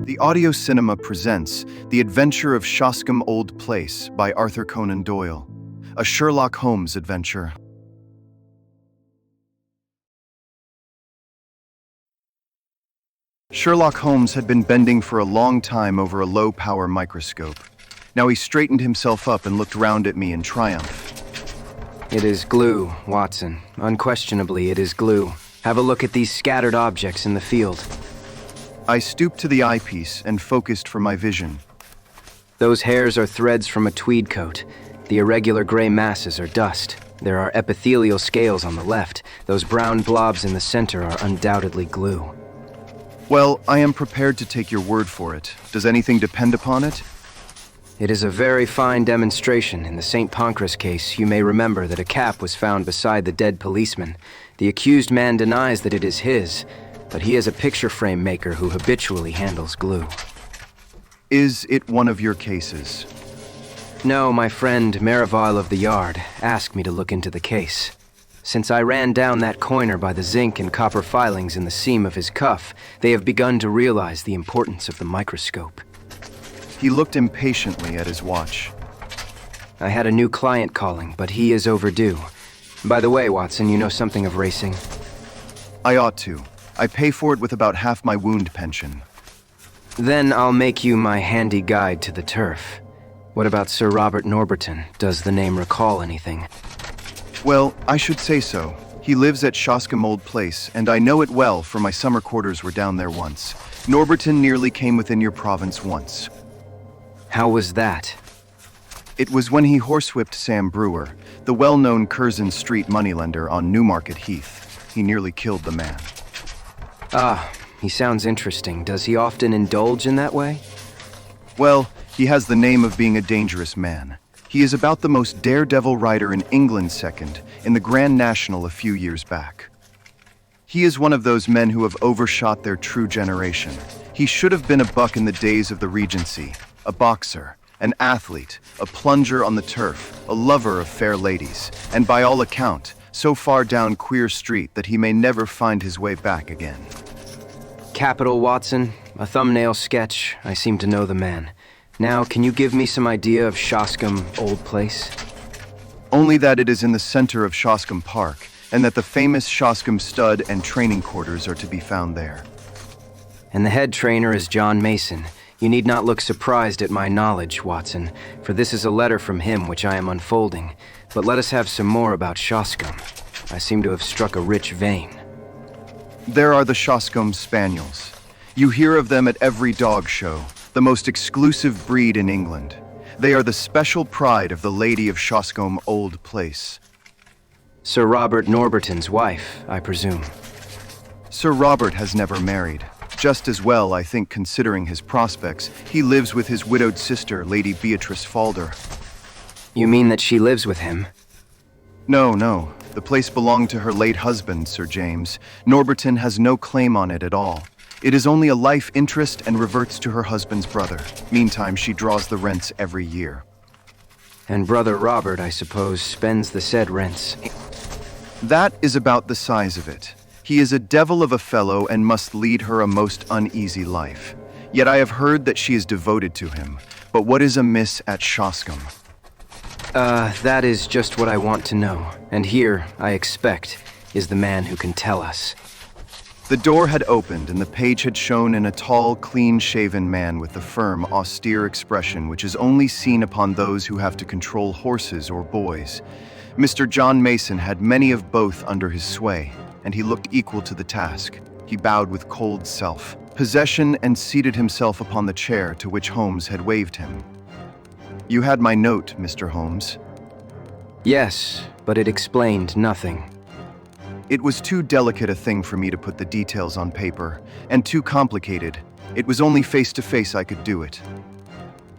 The Audio Cinema presents The Adventure of Shoscombe Old Place by Arthur Conan Doyle, a Sherlock Holmes adventure. Sherlock Holmes had been bending for a long time over a low-power microscope. Now he straightened himself up and looked round at me in triumph. It is glue, Watson. Unquestionably, it is glue. Have a look at these scattered objects in the field. I stooped to the eyepiece and focused for my vision. Those hairs are threads from a tweed coat. The irregular gray masses are dust. There are epithelial scales on the left. Those brown blobs in the center are undoubtedly glue. Well, I am prepared to take your word for it. Does anything depend upon it? It is a very fine demonstration. In the St. Pancras case, you may remember that a cap was found beside the dead policeman. The accused man denies that it is his, but he is a picture frame maker who habitually handles glue. Is it one of your cases? No, my friend Merivale of the Yard asked me to look into the case. Since I ran down that coiner by the zinc and copper filings in the seam of his cuff, they have begun to realize the importance of the microscope. He looked impatiently at his watch. I had a new client calling, but he is overdue. By the way, Watson, you know something of racing? I ought to. I pay for it with about half my wound pension. Then I'll make you my handy guide to the turf. What about Sir Robert Norberton? Does the name recall anything? Well, I should say so. He lives at Shoscombe Old Place, and I know it well, for my summer quarters were down there once. Norberton nearly came within your province once. How was that? It was when he horsewhipped Sam Brewer, the well-known Curzon Street moneylender on Newmarket Heath. He nearly killed the man. Ah, he sounds interesting. Does he often indulge in that way? Well, he has the name of being a dangerous man. He is about the most daredevil rider in England second, in the Grand National a few years back. He is one of those men who have overshot their true generation. He should have been a buck in the days of the Regency, a boxer, an athlete, a plunger on the turf, a lover of fair ladies, and by all account, so far down Queer Street that he may never find his way back again. Capital, Watson. A thumbnail sketch. I seem to know the man. Now, can you give me some idea of Shoscombe Old Place? Only that it is in the center of Shoscombe Park, and that the famous Shoscombe stud and training quarters are to be found there. And the head trainer is John Mason. You need not look surprised at my knowledge, Watson, for this is a letter from him which I am unfolding. But let us have some more about Shoscombe. I seem to have struck a rich vein. There are the Shoscombe Spaniels. You hear of them at every dog show, the most exclusive breed in England. They are the special pride of the Lady of Shoscombe Old Place. Sir Robert Norberton's wife, I presume. Sir Robert has never married. Just as well, I think, considering his prospects. He lives with his widowed sister, Lady Beatrice Falder. You mean that she lives with him? No. The place belonged to her late husband, Sir James. Norberton has no claim on it at all. It is only a life interest and reverts to her husband's brother. Meantime, she draws the rents every year. And Brother Robert, I suppose, spends the said rents. That is about the size of it. He is a devil of a fellow and must lead her a most uneasy life. Yet I have heard that she is devoted to him. But what is amiss at Shoscombe? That is just what I want to know. And here, I expect, is the man who can tell us. The door had opened, and the page had shown in a tall, clean-shaven man with the firm, austere expression which is only seen upon those who have to control horses or boys. Mr. John Mason had many of both under his sway, and he looked equal to the task. He bowed with cold self-possession and seated himself upon the chair to which Holmes had waved him. You had my note, Mr. Holmes. Yes, but it explained nothing. It was too delicate a thing for me to put the details on paper, and too complicated. It was only face-to-face I could do it.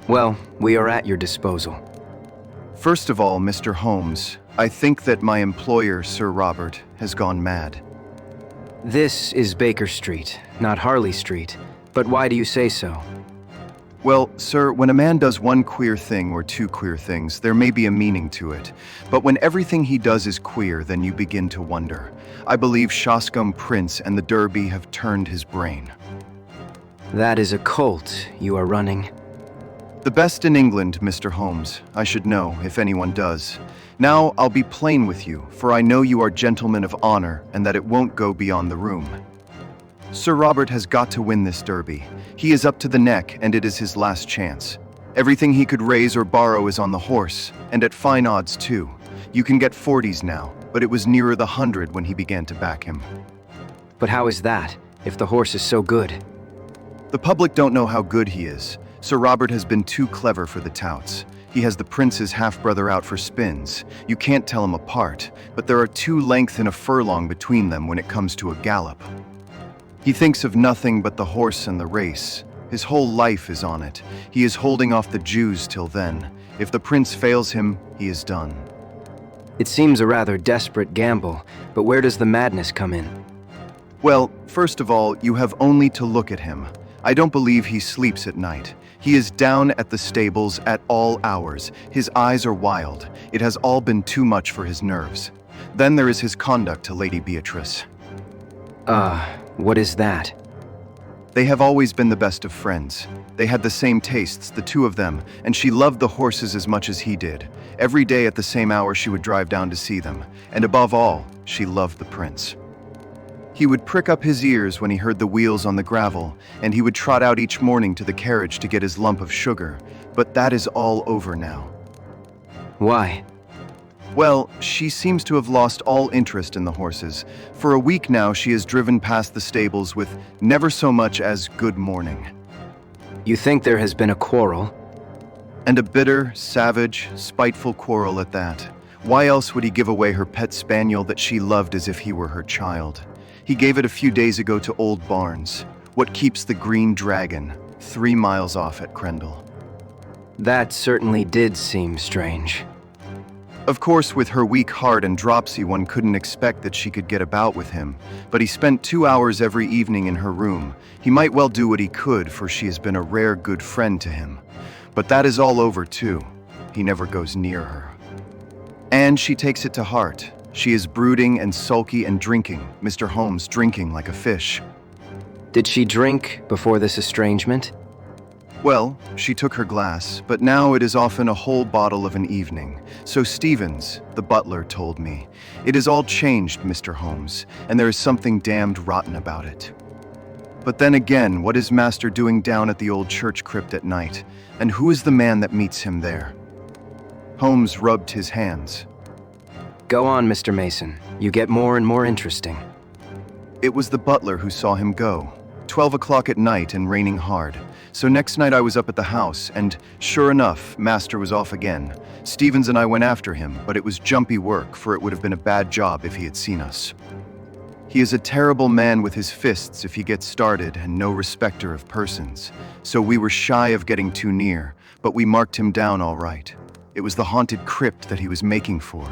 Well, we are at your disposal. First of all, Mr. Holmes, I think that my employer, Sir Robert, has gone mad. This is Baker Street, not Harley Street. But why do you say so? Well, sir, when a man does one queer thing or two queer things, there may be a meaning to it. But when everything he does is queer, then you begin to wonder. I believe Shoscombe Prince and the Derby have turned his brain. That is a colt you are running. The best in England, Mr. Holmes. I should know, if anyone does. Now, I'll be plain with you, for I know you are gentlemen of honor, and that it won't go beyond the room. Sir Robert has got to win this derby. He is up to the neck, and it is his last chance. Everything he could raise or borrow is on the horse, and at fine odds too. You can get 40s now, but it was nearer the 100 when he began to back him. But how is that, if the horse is so good? The public don't know how good he is. Sir Robert has been too clever for the touts. He has the prince's half-brother out for spins. You can't tell them apart, but there are 2 lengths and a furlong between them when it comes to a gallop. He thinks of nothing but the horse and the race. His whole life is on it. He is holding off the Jews till then. If the prince fails him, he is done. It seems a rather desperate gamble, but where does the madness come in? Well, first of all, you have only to look at him. I don't believe he sleeps at night. He is down at the stables at all hours. His eyes are wild. It has all been too much for his nerves. Then there is his conduct to Lady Beatrice. What is that? They have always been the best of friends. They had the same tastes, the 2 of them, and she loved the horses as much as he did. Every day at the same hour she would drive down to see them, and above all, she loved the prince. He would prick up his ears when he heard the wheels on the gravel, and he would trot out each morning to the carriage to get his lump of sugar. But that is all over now. Why? Well, she seems to have lost all interest in the horses. For a week now she has driven past the stables with never so much as good morning. You think there has been a quarrel? And a bitter, savage, spiteful quarrel at that. Why else would he give away her pet spaniel that she loved as if he were her child? He gave it a few days ago to Old Barnes, what keeps the Green Dragon, 3 miles off at Crendell. That certainly did seem strange. Of course, with her weak heart and dropsy, one couldn't expect that she could get about with him, but he spent 2 hours every evening in her room. He might well do what he could, for she has been a rare good friend to him. But that is all over too. He never goes near her. And she takes it to heart. She is brooding and sulky and drinking, Mr. Holmes drinking like a fish. Did she drink before this estrangement? Well, she took her glass, but now it is often a whole bottle of an evening. So Stevens, the butler, told me. It has all changed, Mr. Holmes, and there is something damned rotten about it. But then again, what is Master doing down at the old church crypt at night? And who is the man that meets him there? Holmes rubbed his hands. Go on, Mr. Mason. You get more and more interesting. It was the butler who saw him go. 12 o'clock at night and raining hard. So next night I was up at the house, and sure enough, Master was off again. Stevens and I went after him, but it was jumpy work, for it would have been a bad job if he had seen us. He is a terrible man with his fists if he gets started, and no respecter of persons. So we were shy of getting too near, but we marked him down all right. It was the haunted crypt that he was making for,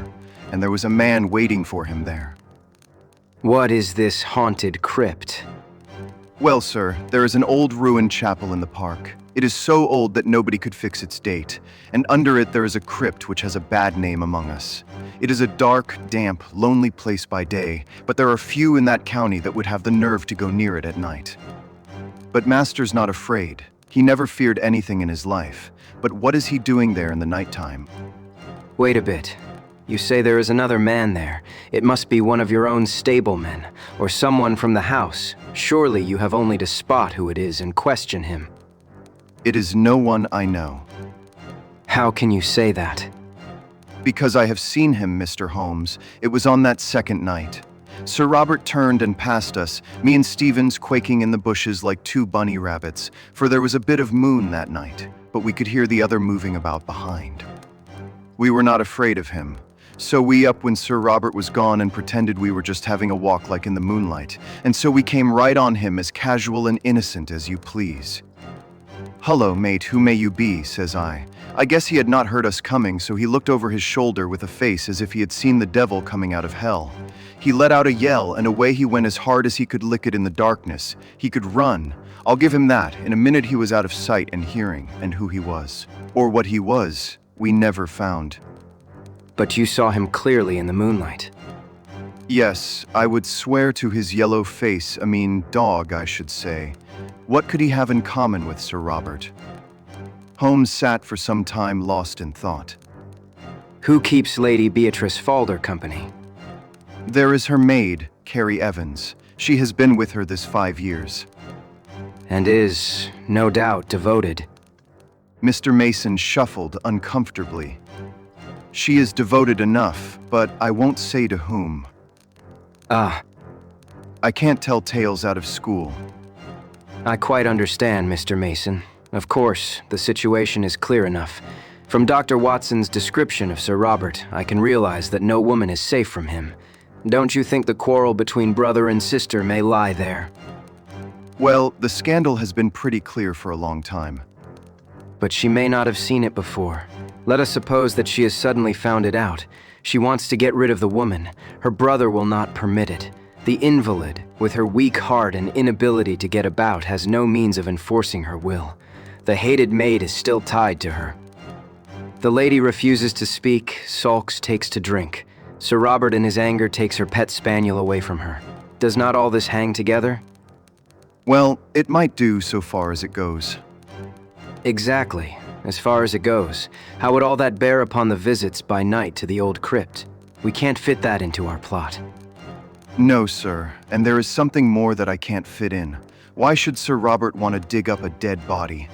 and there was a man waiting for him there. What is this haunted crypt? Well, sir, there is an old ruined chapel in the park. It is so old that nobody could fix its date, and under it there is a crypt which has a bad name among us. It is a dark, damp, lonely place by day, but there are few in that county that would have the nerve to go near it at night. But Master's not afraid. He never feared anything in his life. But what is he doing there in the nighttime? Wait a bit. You say there is another man there. It must be one of your own stablemen, or someone from the house. Surely you have only to spot who it is and question him. It is no one I know. How can you say that? Because I have seen him, Mr. Holmes. It was on that second night. Sir Robert turned and passed us, me and Stevens quaking in the bushes like 2 bunny rabbits, for there was a bit of moon that night, but we could hear the other moving about behind. We were not afraid of him. So we up when Sir Robert was gone and pretended we were just having a walk like in the moonlight, and so we came right on him as casual and innocent as you please. "Hullo, mate, who may you be?" says I. I guess he had not heard us coming, so he looked over his shoulder with a face as if he had seen the devil coming out of hell. He let out a yell, and away he went as hard as he could lick it in the darkness. He could run. I'll give him that. In a minute he was out of sight and hearing, and who he was, or what he was, we never found. But you saw him clearly in the moonlight. Yes, I would swear to his yellow face, dog, I should say. What could he have in common with Sir Robert? Holmes sat for some time lost in thought. Who keeps Lady Beatrice Falder company? There is her maid, Carrie Evans. She has been with her this 5 years. And is, no doubt, devoted. Mr. Mason shuffled uncomfortably. She is devoted enough, but I won't say to whom. Ah, I can't tell tales out of school. I quite understand, Mr. Mason. Of course, the situation is clear enough. From Dr. Watson's description of Sir Robert, I can realize that no woman is safe from him. Don't you think the quarrel between brother and sister may lie there? Well, the scandal has been pretty clear for a long time. But she may not have seen it before. Let us suppose that she has suddenly found it out. She wants to get rid of the woman. Her brother will not permit it. The invalid, with her weak heart and inability to get about, has no means of enforcing her will. The hated maid is still tied to her. The lady refuses to speak, sulks, takes to drink. Sir Robert in his anger takes her pet spaniel away from her. Does not all this hang together? Well, it might do so far as it goes. Exactly. As far as it goes. How would all that bear upon the visits by night to the old crypt? We can't fit that into our plot. No, sir, and there is something more that I can't fit in. Why should Sir Robert want to dig up a dead body?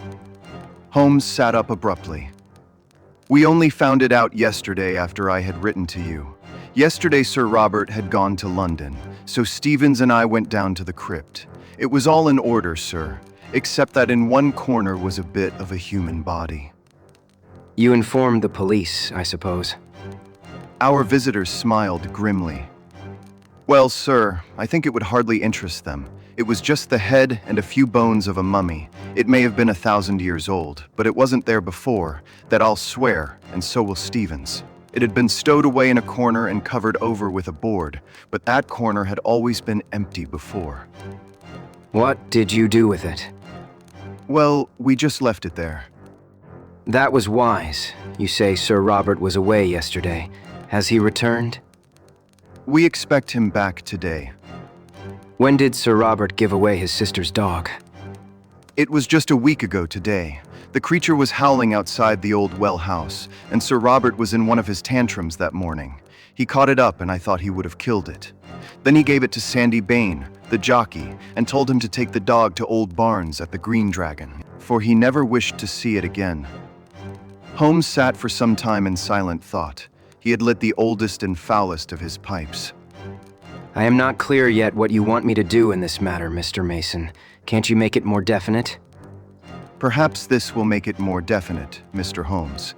Holmes sat up abruptly. We only found it out yesterday after I had written to you. Yesterday Sir Robert had gone to London, so Stevens and I went down to the crypt. It was all in order, sir, except that in one corner was a bit of a human body. You informed the police, I suppose. Our visitors smiled grimly. Well, sir, I think it would hardly interest them. It was just the head and a few bones of a mummy. It may have been 1,000 years old, but it wasn't there before, that I'll swear, and so will Stevens. It had been stowed away in a corner and covered over with a board, but that corner had always been empty before. What did you do with it? Well, we just left it there. That was wise. You say Sir Robert was away yesterday. Has he returned? We expect him back today. When did Sir Robert give away his sister's dog? It was just a week ago today. The creature was howling outside the old well house, and Sir Robert was in one of his tantrums that morning. He caught it up and I thought he would have killed it. Then he gave it to Sandy Bain, the jockey, and told him to take the dog to Old Barnes at the Green Dragon, for he never wished to see it again. Holmes sat for some time in silent thought. He had lit the oldest and foulest of his pipes. I am not clear yet what you want me to do in this matter, Mr. Mason. Can't you make it more definite? Perhaps this will make it more definite, Mr. Holmes.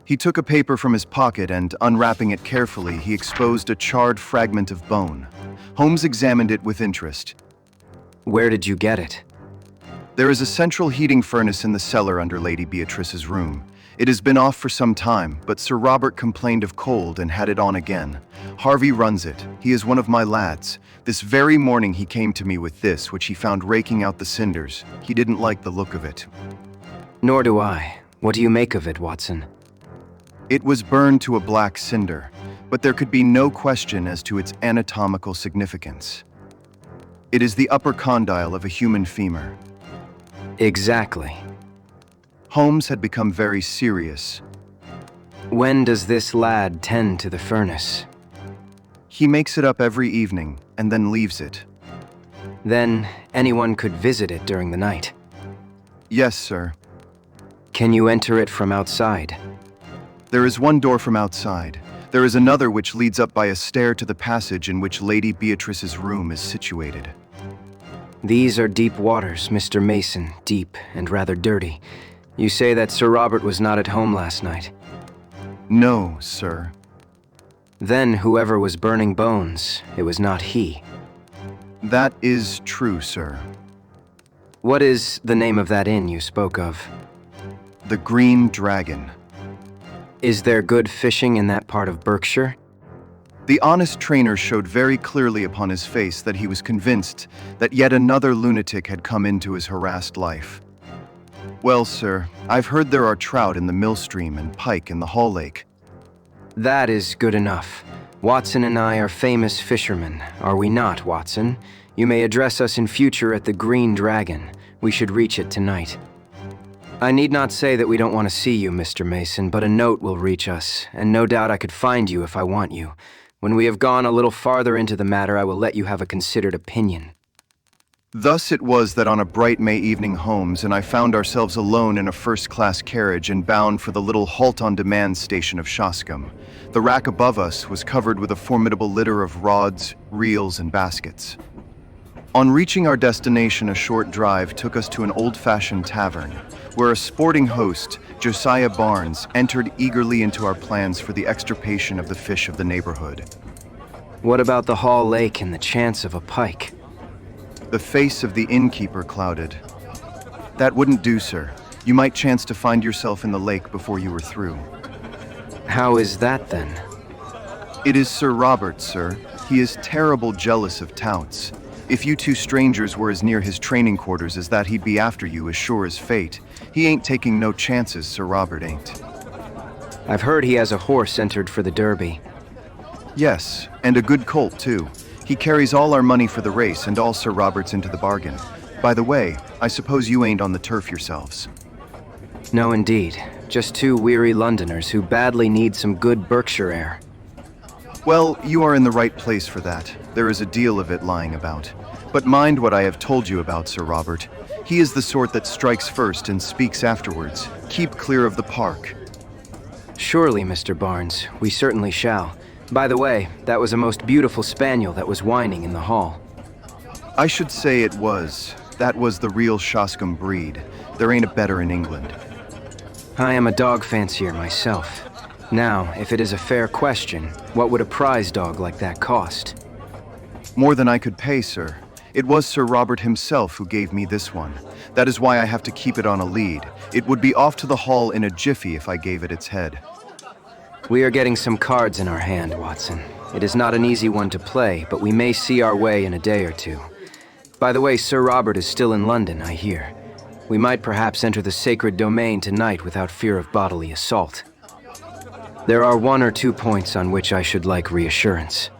He took a paper from his pocket and, unwrapping it carefully, he exposed a charred fragment of bone. Holmes examined it with interest. Where did you get it? There is a central heating furnace in the cellar under Lady Beatrice's room. It has been off for some time, but Sir Robert complained of cold and had it on again. Harvey runs it. He is one of my lads. This very morning he came to me with this, which he found raking out the cinders. He didn't like the look of it. Nor do I. What do you make of it, Watson? It was burned to a black cinder, but there could be no question as to its anatomical significance. It is the upper condyle of a human femur. Exactly. Holmes had become very serious. When does this lad tend to the furnace? He makes it up every evening and then leaves it. Then anyone could visit it during the night. Yes, sir. Can you enter it from outside? There is one door from outside. There is another which leads up by a stair to the passage in which Lady Beatrice's room is situated. These are deep waters, Mr. Mason, deep and rather dirty. You say that Sir Robert was not at home last night. No, sir. Then whoever was burning bones, it was not he. That is true, sir. What is the name of that inn you spoke of? The Green Dragon. Is there good fishing in that part of Berkshire? The honest trainer showed very clearly upon his face that he was convinced that yet another lunatic had come into his harassed life. Well, sir, I've heard there are trout in the Millstream and pike in the Hall Lake. That is good enough. Watson and I are famous fishermen, are we not, Watson? You may address us in future at the Green Dragon. We should reach it tonight. I need not say that we don't want to see you, Mr. Mason, but a note will reach us, and no doubt I could find you if I want you. When we have gone a little farther into the matter, I will let you have a considered opinion. Thus it was that on a bright May evening, Holmes and I found ourselves alone in a first-class carriage and bound for the little halt-on-demand station of Shoscombe. The rack above us was covered with a formidable litter of rods, reels, and baskets. On reaching our destination, a short drive took us to an old-fashioned tavern, where a sporting host, Josiah Barnes, entered eagerly into our plans for the extirpation of the fish of the neighborhood. What about the Hall Lake and the chance of a pike? The face of the innkeeper clouded. That wouldn't do, sir. You might chance to find yourself in the lake before you were through. How is that, then? It is Sir Robert, sir. He is terrible jealous of touts. If you two strangers were as near his training quarters as that, he'd be after you as sure as fate. He ain't taking no chances, Sir Robert ain't. I've heard he has a horse entered for the Derby. Yes, and a good colt, too. He carries all our money for the race and all Sir Robert's into the bargain. By the way, I suppose you ain't on the turf yourselves. No, indeed. Just two weary Londoners who badly need some good Berkshire air. Well, you are in the right place for that. There is a deal of it lying about. But mind what I have told you about Sir Robert. He is the sort that strikes first and speaks afterwards. Keep clear of the park. Surely, Mr. Barnes, we certainly shall. By the way, that was a most beautiful spaniel that was whining in the hall. I should say it was. That was the real Shoscombe breed. There ain't a better in England. I am a dog fancier myself. Now, if it is a fair question, what would a prize dog like that cost? More than I could pay, sir. It was Sir Robert himself who gave me this one. That is why I have to keep it on a lead. It would be off to the hall in a jiffy if I gave it its head. We are getting some cards in our hand, Watson. It is not an easy one to play, but we may see our way in a day or two. By the way, Sir Robert is still in London, I hear. We might perhaps enter the sacred domain tonight without fear of bodily assault. There are one or two points on which I should like reassurance.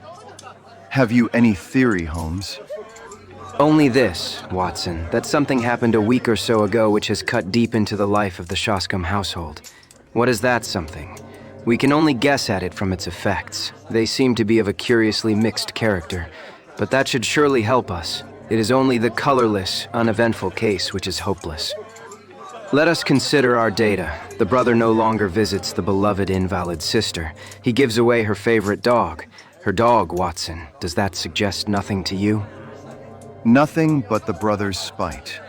Have you any theory, Holmes? Only this, Watson, that something happened a week or so ago which has cut deep into the life of the Shoscombe household. What is that something? We can only guess at it from its effects. They seem to be of a curiously mixed character, but that should surely help us. It is only the colorless, uneventful case which is hopeless. Let us consider our data. The brother no longer visits the beloved invalid sister. He gives away her favorite dog. Her dog, Watson. Does that suggest nothing to you? Nothing but the brother's spite.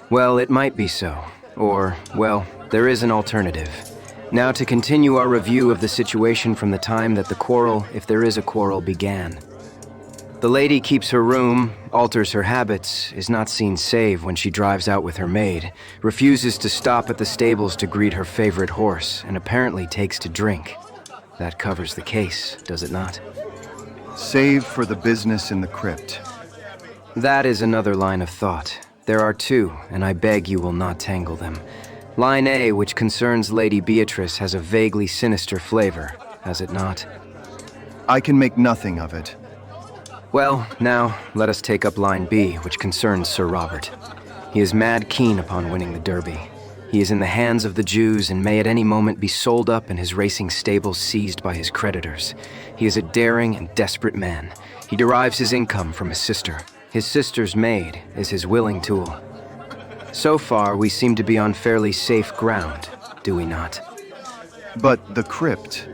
Well, it might be so. Or, well, there is an alternative. Now to continue our review of the situation from the time that the quarrel, if there is a quarrel, began. The lady keeps her room, alters her habits, is not seen save when she drives out with her maid, refuses to stop at the stables to greet her favorite horse, and apparently takes to drink. That covers the case, does it not? Save for the business in the crypt. That is another line of thought. There are two, and I beg you will not tangle them. Line A, which concerns Lady Beatrice, has a vaguely sinister flavor, has it not? I can make nothing of it. Well, now, let us take up line B, which concerns Sir Robert. He is mad keen upon winning the Derby. He is in the hands of the Jews and may at any moment be sold up and his racing stables seized by his creditors. He is a daring and desperate man. He derives his income from his sister. His sister's maid is his willing tool. So far, we seem to be on fairly safe ground, do we not? But the crypt...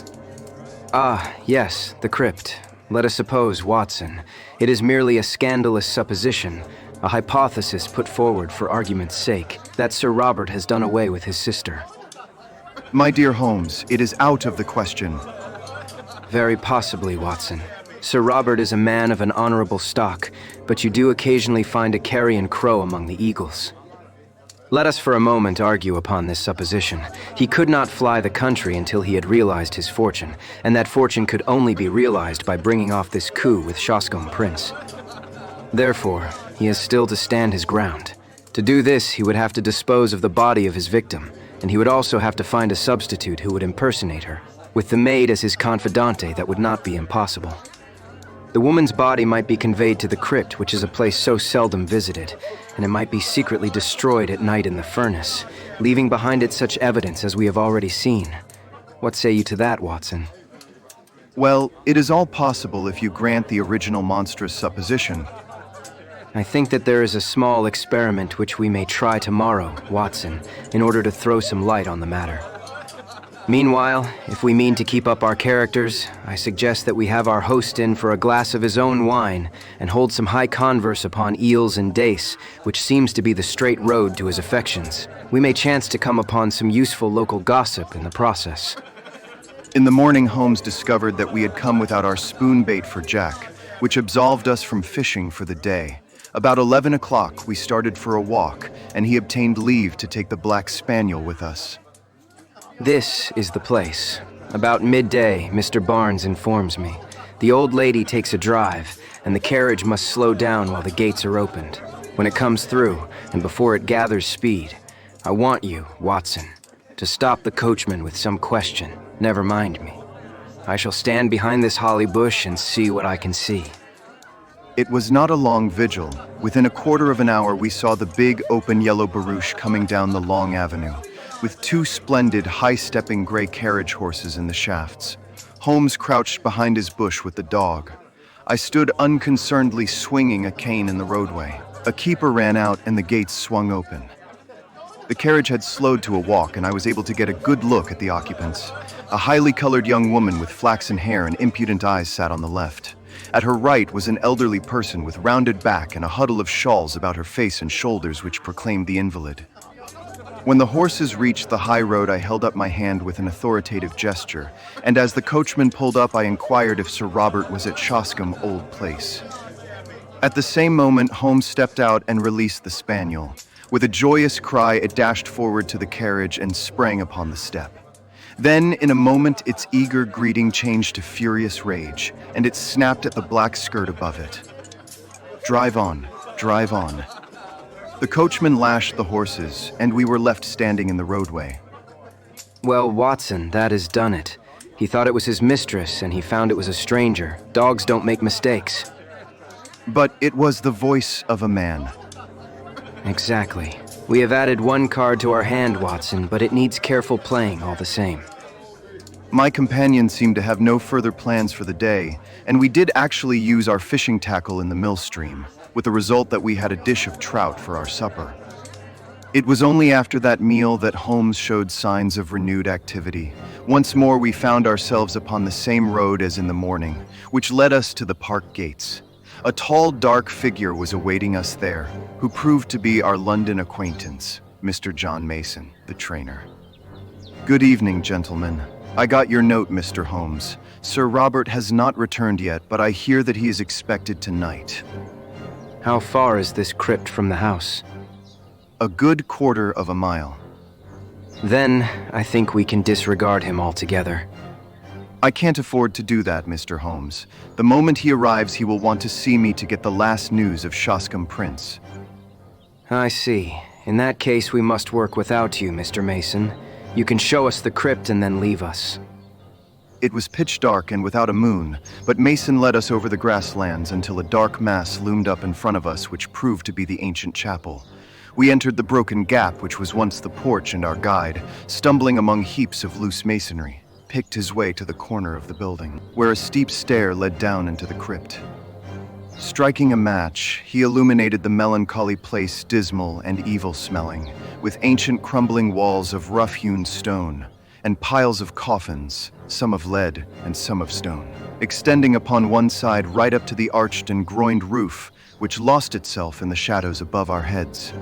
Ah, yes, the crypt. Let us suppose, Watson, it is merely a scandalous supposition, a hypothesis put forward for argument's sake, that Sir Robert has done away with his sister. My dear Holmes, it is out of the question. Very possibly, Watson. Sir Robert is a man of an honorable stock, but you do occasionally find a carrion crow among the eagles. Let us for a moment argue upon this supposition. He could not fly the country until he had realized his fortune, and that fortune could only be realized by bringing off this coup with Shoscombe Prince. Therefore, he has still to stand his ground. To do this, he would have to dispose of the body of his victim, and he would also have to find a substitute who would impersonate her. With the maid as his confidante, that would not be impossible. The woman's body might be conveyed to the crypt, which is a place so seldom visited, and it might be secretly destroyed at night in the furnace, leaving behind it such evidence as we have already seen. What say you to that, Watson? Well, it is all possible if you grant the original monstrous supposition. I think that there is a small experiment which we may try tomorrow, Watson, in order to throw some light on the matter. Meanwhile, if we mean to keep up our characters, I suggest that we have our host in for a glass of his own wine and hold some high converse upon eels and dace, which seems to be the straight road to his affections. We may chance to come upon some useful local gossip in the process. In the morning, Holmes discovered that we had come without our spoon bait for Jack, which absolved us from fishing for the day. About 11 o'clock, we started for a walk, and he obtained leave to take the black spaniel with us. This is the place. About midday, Mr. Barnes informs me. The old lady takes a drive, and the carriage must slow down while the gates are opened. When it comes through, and before it gathers speed, I want you, Watson, to stop the coachman with some question. Never mind me. I shall stand behind this holly bush and see what I can see. It was not a long vigil. Within a quarter of an hour, we saw the big, open yellow barouche coming down the long avenue, with two splendid, high-stepping gray carriage horses in the shafts. Holmes crouched behind his bush with the dog. I stood unconcernedly swinging a cane in the roadway. A keeper ran out and the gates swung open. The carriage had slowed to a walk, and I was able to get a good look at the occupants. A highly colored young woman with flaxen hair and impudent eyes sat on the left. At her right was an elderly person with rounded back and a huddle of shawls about her face and shoulders which proclaimed the invalid. When the horses reached the high road, I held up my hand with an authoritative gesture, and as the coachman pulled up, I inquired if Sir Robert was at Shoscombe Old Place. At the same moment, Holmes stepped out and released the spaniel. With a joyous cry, it dashed forward to the carriage and sprang upon the step. Then, in a moment, its eager greeting changed to furious rage, and it snapped at the black skirt above it. "Drive on, drive on." The coachman lashed the horses, and we were left standing in the roadway. Well, Watson, that has done it. He thought it was his mistress, and he found it was a stranger. Dogs don't make mistakes. But it was the voice of a man. Exactly. We have added one card to our hand, Watson, but it needs careful playing all the same. My companion seemed to have no further plans for the day, and we did actually use our fishing tackle in the mill stream, with the result that we had a dish of trout for our supper. It was only after that meal that Holmes showed signs of renewed activity. Once more we found ourselves upon the same road as in the morning, which led us to the park gates. A tall, dark figure was awaiting us there, who proved to be our London acquaintance, Mr. John Mason, the trainer. "Good evening, gentlemen. I got your note, Mr. Holmes. Sir Robert has not returned yet, but I hear that he is expected tonight." How far is this crypt from the house? "A good quarter of a mile." Then, I think we can disregard him altogether. "I can't afford to do that, Mr. Holmes. The moment he arrives, he will want to see me to get the last news of Shoscombe Prince." I see. In that case, we must work without you, Mr. Mason. You can show us the crypt and then leave us. It was pitch dark and without a moon, but Mason led us over the grasslands until a dark mass loomed up in front of us, which proved to be the ancient chapel. We entered the broken gap, which was once the porch, and our guide, stumbling among heaps of loose masonry, picked his way to the corner of the building, where a steep stair led down into the crypt. Striking a match, he illuminated the melancholy place, dismal and evil-smelling, with ancient crumbling walls of rough-hewn stone, and piles of coffins, some of lead and some of stone, extending upon one side right up to the arched and groined roof, which lost itself in the shadows above our heads.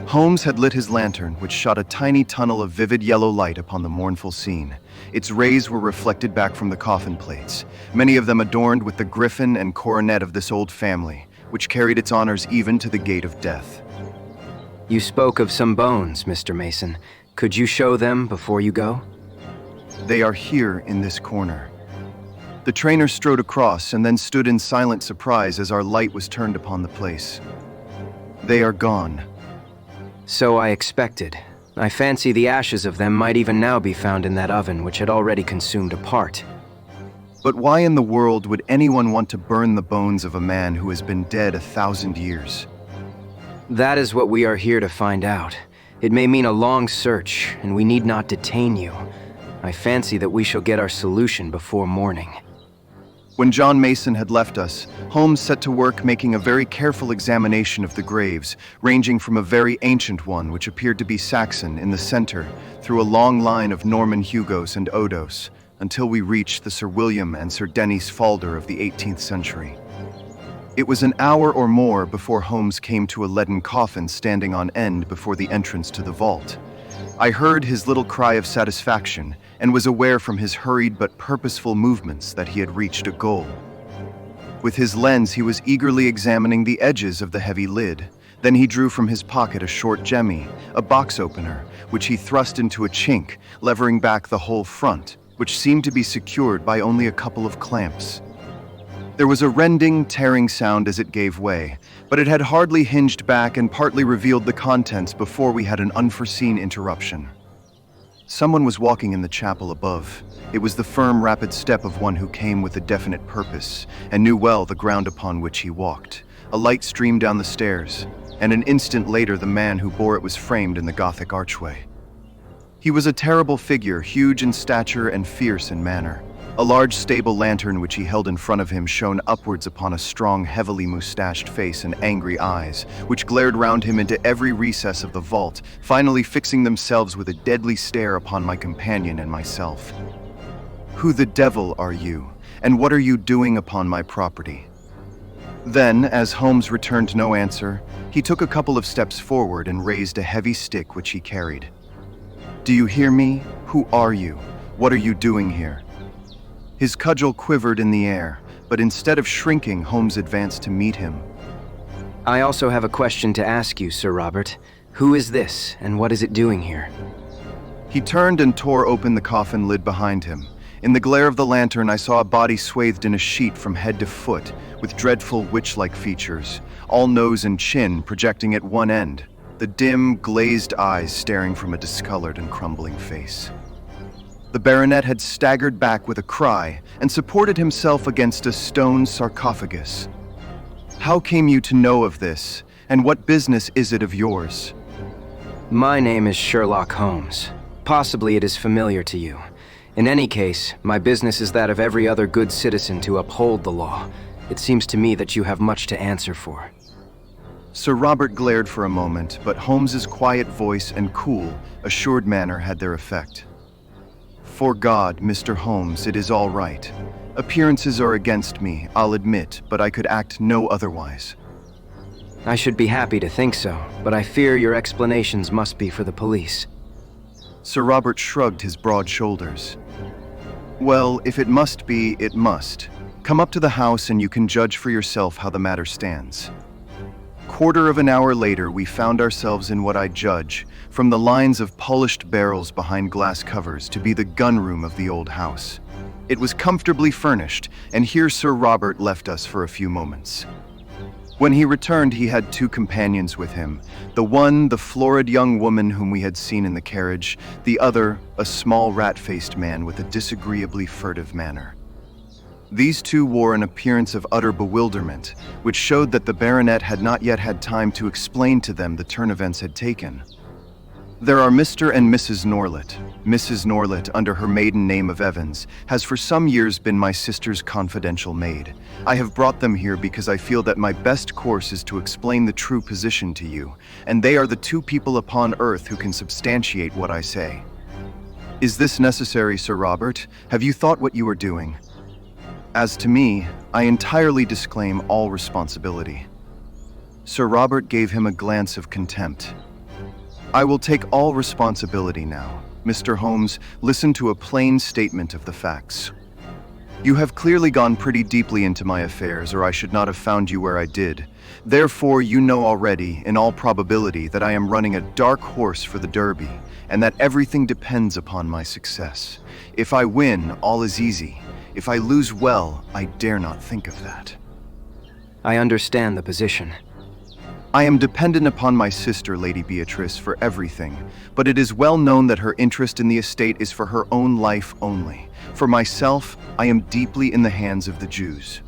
Holmes had lit his lantern, which shot a tiny tunnel of vivid yellow light upon the mournful scene. Its rays were reflected back from the coffin plates, many of them adorned with the griffin and coronet of this old family, which carried its honors even to the gate of death. You spoke of some bones, Mr. Mason. Could you show them before you go? "They are here in this corner." The trainer strode across and then stood in silent surprise as our light was turned upon the place. "They are gone." So I expected. I fancy the ashes of them might even now be found in that oven which had already consumed a part. But why in the world would anyone want to burn the bones of a man who has been dead 1,000 years? That is what we are here to find out. It may mean a long search, and we need not detain you. I fancy that we shall get our solution before morning. When John Mason had left us, Holmes set to work making a very careful examination of the graves, ranging from a very ancient one, which appeared to be Saxon, in the center, through a long line of Norman Hugos and Odos, until we reached the Sir William and Sir Denis Falder of the 18th century. It was an hour or more before Holmes came to a leaden coffin standing on end before the entrance to the vault. I heard his little cry of satisfaction and was aware from his hurried but purposeful movements that he had reached a goal. With his lens, he was eagerly examining the edges of the heavy lid. Then he drew from his pocket a short jemmy, a box opener, which he thrust into a chink, levering back the whole front, which seemed to be secured by only a couple of clamps. There was a rending, tearing sound as it gave way, but it had hardly hinged back and partly revealed the contents before we had an unforeseen interruption. Someone was walking in the chapel above. It was the firm, rapid step of one who came with a definite purpose and knew well the ground upon which he walked. A light streamed down the stairs, and an instant later the man who bore it was framed in the Gothic archway. He was a terrible figure, huge in stature and fierce in manner. A large stable lantern which he held in front of him shone upwards upon a strong, heavily moustached face and angry eyes, which glared round him into every recess of the vault, finally fixing themselves with a deadly stare upon my companion and myself. "Who the devil are you, and what are you doing upon my property?" Then, as Holmes returned no answer, he took a couple of steps forward and raised a heavy stick which he carried. "Do you hear me? Who are you? What are you doing here?" His cudgel quivered in the air, but instead of shrinking, Holmes advanced to meet him. I also have a question to ask you, Sir Robert. Who is this, and what is it doing here? He turned and tore open the coffin lid behind him. In the glare of the lantern, I saw a body swathed in a sheet from head to foot, with dreadful witch-like features, all nose and chin projecting at one end, the dim, glazed eyes staring from a discolored and crumbling face. The baronet had staggered back with a cry and supported himself against a stone sarcophagus. "How came you to know of this, and what business is it of yours?" My name is Sherlock Holmes. Possibly it is familiar to you. In any case, my business is that of every other good citizen to uphold the law. It seems to me that you have much to answer for. Sir Robert glared for a moment, but Holmes's quiet voice and cool, assured manner had their effect. "For God, Mr. Holmes, it is all right. Appearances are against me, I'll admit, but I could act no otherwise." I should be happy to think so, but I fear your explanations must be for the police. Sir Robert shrugged his broad shoulders. "Well, if it must be, it must. Come up to the house and you can judge for yourself how the matter stands." Quarter of an hour later, we found ourselves in what I judge, from the lines of polished barrels behind glass covers, to be the gun room of the old house. It was comfortably furnished, and here Sir Robert left us for a few moments. When he returned, he had two companions with him. The one, the florid young woman whom we had seen in the carriage, the other, a small rat-faced man with a disagreeably furtive manner. These two wore an appearance of utter bewilderment, which showed that the baronet had not yet had time to explain to them the turn events had taken. There are Mr. and Mrs. Norlet. Mrs. Norlet, under her maiden name of Evans, has for some years been my sister's confidential maid. I have brought them here because I feel that my best course is to explain the true position to you, and they are the two people upon earth who can substantiate what I say. Is this necessary, Sir Robert? Have you thought what you are doing? As to me, I entirely disclaim all responsibility. Sir Robert gave him a glance of contempt. I will take all responsibility now. Mr. Holmes, listen to a plain statement of the facts. You have clearly gone pretty deeply into my affairs, or I should not have found you where I did. Therefore, you know already, in all probability, that I am running a dark horse for the Derby, and that everything depends upon my success. If I win, all is easy. If I lose, well, I dare not think of that. I understand the position. I am dependent upon my sister, Lady Beatrice, for everything, but it is well known that her interest in the estate is for her own life only. For myself, I am deeply in the hands of the Jews.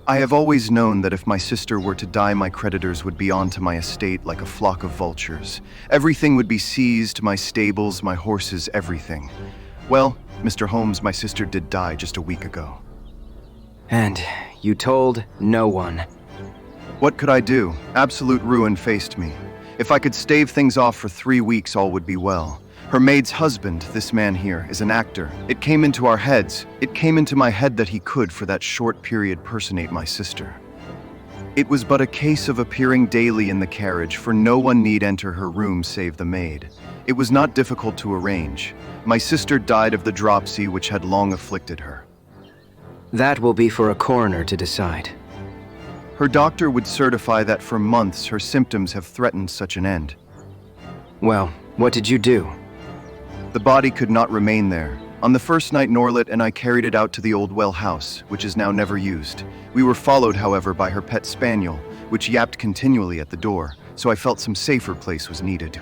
I have always known that if my sister were to die, my creditors would be onto my estate like a flock of vultures. Everything would be seized, my stables, my horses, everything. Well, Mr. Holmes, my sister did die just a week ago. And you told no one. What could I do? Absolute ruin faced me. If I could stave things off for 3 weeks, all would be well. Her maid's husband, this man here, is an actor. It came into our heads. It came into my head that he could, for that short period, personate my sister. It was but a case of appearing daily in the carriage, for no one need enter her room save the maid. It was not difficult to arrange. My sister died of the dropsy which had long afflicted her. That will be for a coroner to decide. Her doctor would certify that for months her symptoms have threatened such an end. Well, what did you do? The body could not remain there. On the first night, Norlet and I carried it out to the old well house, which is now never used. We were followed, however, by her pet spaniel, which yapped continually at the door, so I felt some safer place was needed.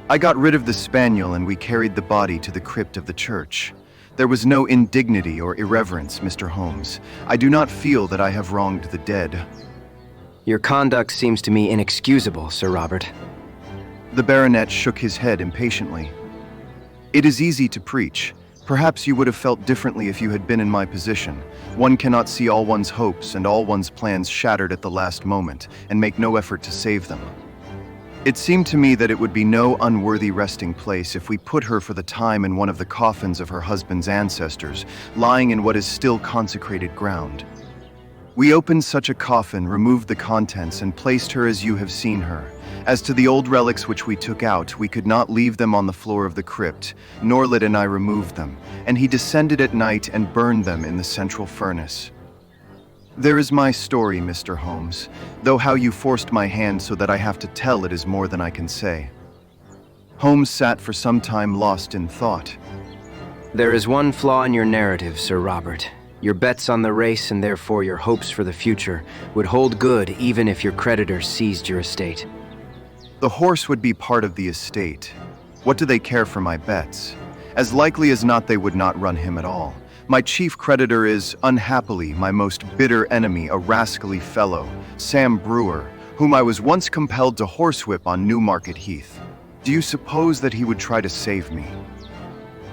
I got rid of the spaniel and we carried the body to the crypt of the church. There was no indignity or irreverence, Mr. Holmes. I do not feel that I have wronged the dead. Your conduct seems to me inexcusable, Sir Robert. The baronet shook his head impatiently. It is easy to preach. Perhaps you would have felt differently if you had been in my position. One cannot see all one's hopes and all one's plans shattered at the last moment, and make no effort to save them. It seemed to me that it would be no unworthy resting place if we put her for the time in one of the coffins of her husband's ancestors, lying in what is still consecrated ground. We opened such a coffin, removed the contents, and placed her as you have seen her. As to the old relics which we took out, we could not leave them on the floor of the crypt. Norlet and I removed them, and he descended at night and burned them in the central furnace. There is my story, Mr. Holmes, though how you forced my hand so that I have to tell it is more than I can say. Holmes sat for some time lost in thought. There is one flaw in your narrative, Sir Robert. Your bets on the race, and therefore your hopes for the future, would hold good even if your creditors seized your estate. The horse would be part of the estate. What do they care for my bets? As likely as not, they would not run him at all. My chief creditor is, unhappily, my most bitter enemy, a rascally fellow, Sam Brewer, whom I was once compelled to horsewhip on Newmarket Heath. Do you suppose that he would try to save me?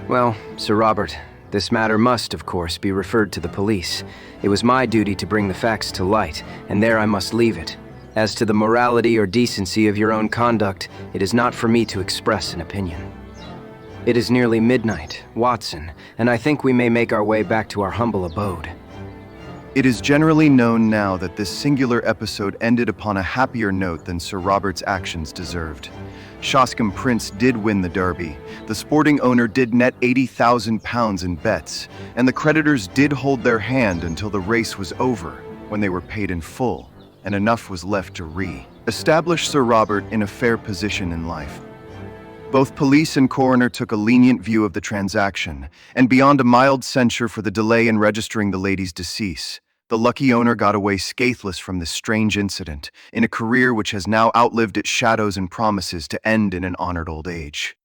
Well, Sir Robert, this matter must, of course, be referred to the police. It was my duty to bring the facts to light, and there I must leave it. As to the morality or decency of your own conduct, it is not for me to express an opinion. It is nearly midnight, Watson, and I think we may make our way back to our humble abode. It is generally known now that this singular episode ended upon a happier note than Sir Robert's actions deserved. Shoscombe Prince did win the Derby, the sporting owner did net £80,000 in bets, and the creditors did hold their hand until the race was over, when they were paid in full, and enough was left to re-establish Sir Robert in a fair position in life. Both police and coroner took a lenient view of the transaction, and beyond a mild censure for the delay in registering the lady's decease, the lucky owner got away scatheless from this strange incident, in a career which has now outlived its shadows and promises to end in an honored old age.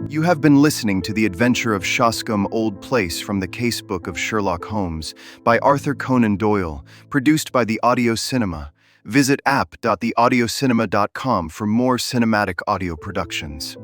You have been listening to The Adventure of Shoscombe Old Place from the Casebook of Sherlock Holmes by Arthur Conan Doyle, produced by the Audio Cinema. Visit app.theaudiocinema.com for more cinematic audio productions.